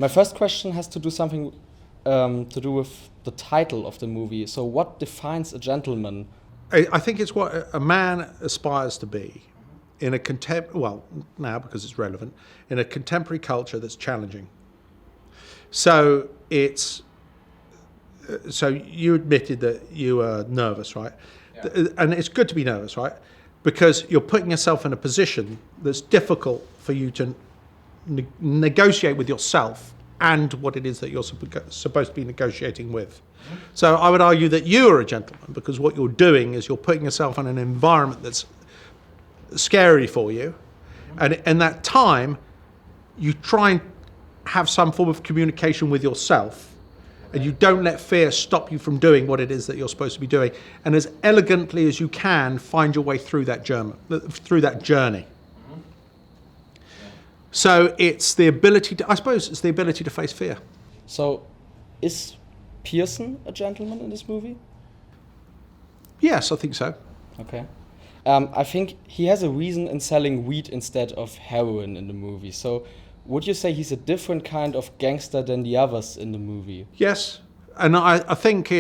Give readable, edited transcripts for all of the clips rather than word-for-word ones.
My first question has to do something to do with the title of the movie. So what defines a gentleman? I think it's what a man aspires to be in a now because it's relevant, in a contemporary culture that's challenging. So so you admitted that you were nervous, right? Yeah. And it's good to be nervous, right? Because you're putting yourself in a position that's difficult for you to negotiate with yourself and what it is that you're supposed to be negotiating with. So I would argue that you are a gentleman because what you're doing is you're putting yourself in an environment that's scary for you. And in that time, you try and have some form of communication with yourself, and you don't let fear stop you from doing what it is that you're supposed to be doing. And as elegantly as you can, find your way through that journey. So it's the ability to face fear. So is Pearson a gentleman in this movie? Yes, I think so. Okay. I think he has a reason in selling weed instead of heroin in the movie. So would you say he's a different kind of gangster than the others in the movie? Yes. And I think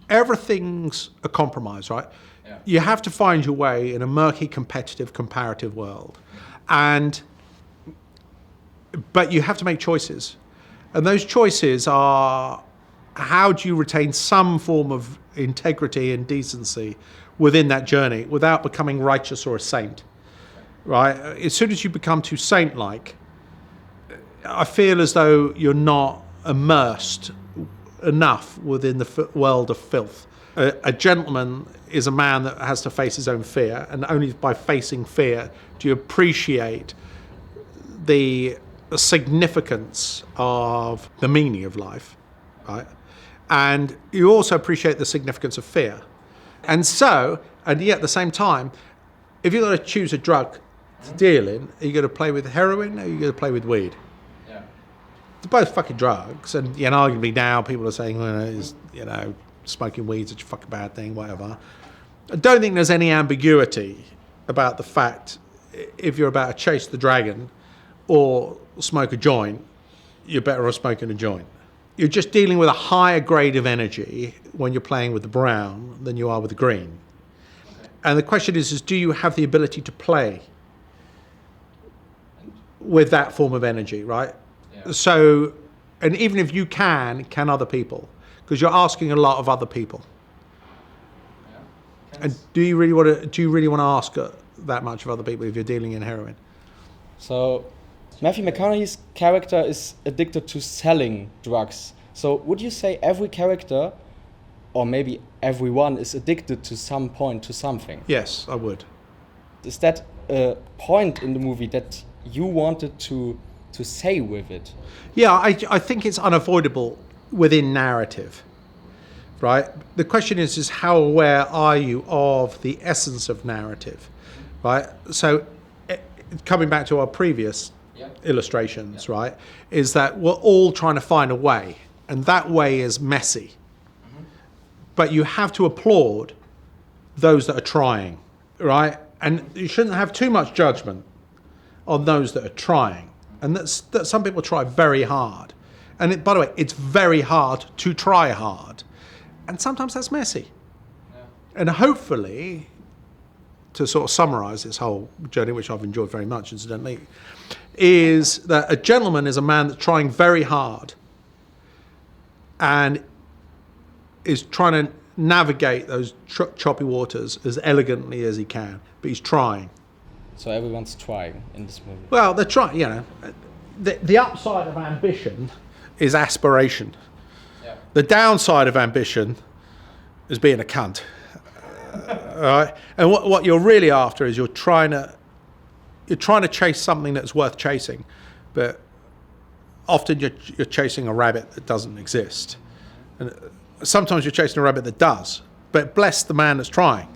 everything's a compromise, right? Yeah. You have to find your way in a murky, competitive, comparative world. But you have to make choices. And those choices are, how do you retain some form of integrity and decency within that journey without becoming righteous or a saint, right? As soon as you become too saint-like, I feel as though you're not immersed enough within the world of filth. A gentleman is a man that has to face his own fear, and only by facing fear do you appreciate the significance of the meaning of life, right? And you also appreciate the significance of fear. And yet at the same time, if you've got to choose a drug to deal in, are you going to play with heroin or are you going to play with weed? Yeah. They're both fucking drugs, and arguably now people are saying, smoking weed's such a fucking bad thing, whatever. I don't think there's any ambiguity about the fact if you're about to chase the dragon or smoke a joint, you're better off smoking a joint. You're just dealing with a higher grade of energy when you're playing with the brown than you are with the green. Okay. And the question is do you have the ability to play with that form of energy, right? Yeah. So, and even if you can other people? Because you're asking a lot of other people. Yeah. And do you really want to ask that much of other people if you're dealing in heroin? So Matthew McConaughey's character is addicted to selling drugs. So would you say every character, or maybe everyone, is addicted to some point to something? Yes, I would. Is that a point in the movie that you wanted to say with it? Yeah, I think it's unavoidable within narrative, right? The question is how aware are you of the essence of narrative, right? So coming back to our previous illustrations, right, is that we're all trying to find a way, and that way is messy. But you have to applaud those that are trying, right? And you shouldn't have too much judgment on those that are trying. And that some people try very hard. And by the way, it's very hard to try hard. And sometimes that's messy. Yeah. And hopefully, to sort of summarize this whole journey, which I've enjoyed very much, incidentally, is that a gentleman is a man that's trying very hard and is trying to navigate those choppy waters as elegantly as he can, but he's trying. So everyone's trying in this movie? Well, they're trying, the upside of ambition is aspiration. Yeah. The downside of ambition is being a cunt. All right? And what you're really after is you're trying to chase something that's worth chasing, but often you're chasing a rabbit that doesn't exist. And sometimes you're chasing a rabbit that does, but bless the man that's trying.